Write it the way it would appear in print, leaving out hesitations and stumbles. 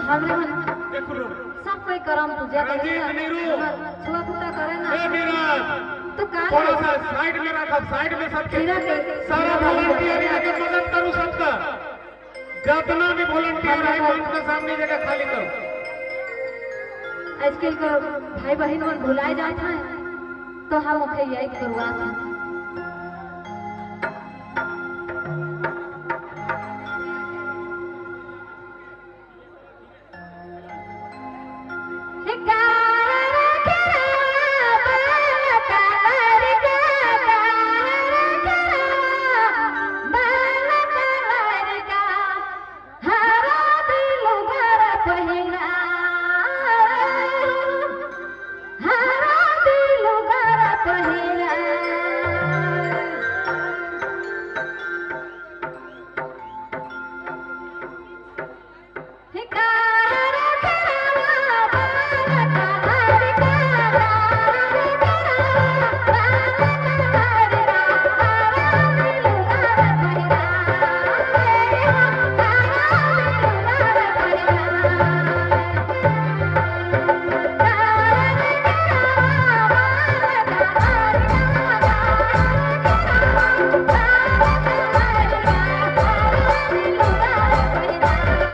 हमरे मन देखो लो सब कोई करम पूजा करे छुआ पुता करे ना ए नीरज तो का थोड़ा सा साइड में रख साइड में सबके सारा वॉलंटियर आके मदद करो सबका जितना भी वॉलंटियर है मंच के सामने जगह खाली करो। आजकल का भाई बहन मन भुलाए जाते हैं तो हम ओके यही करवाते हैं।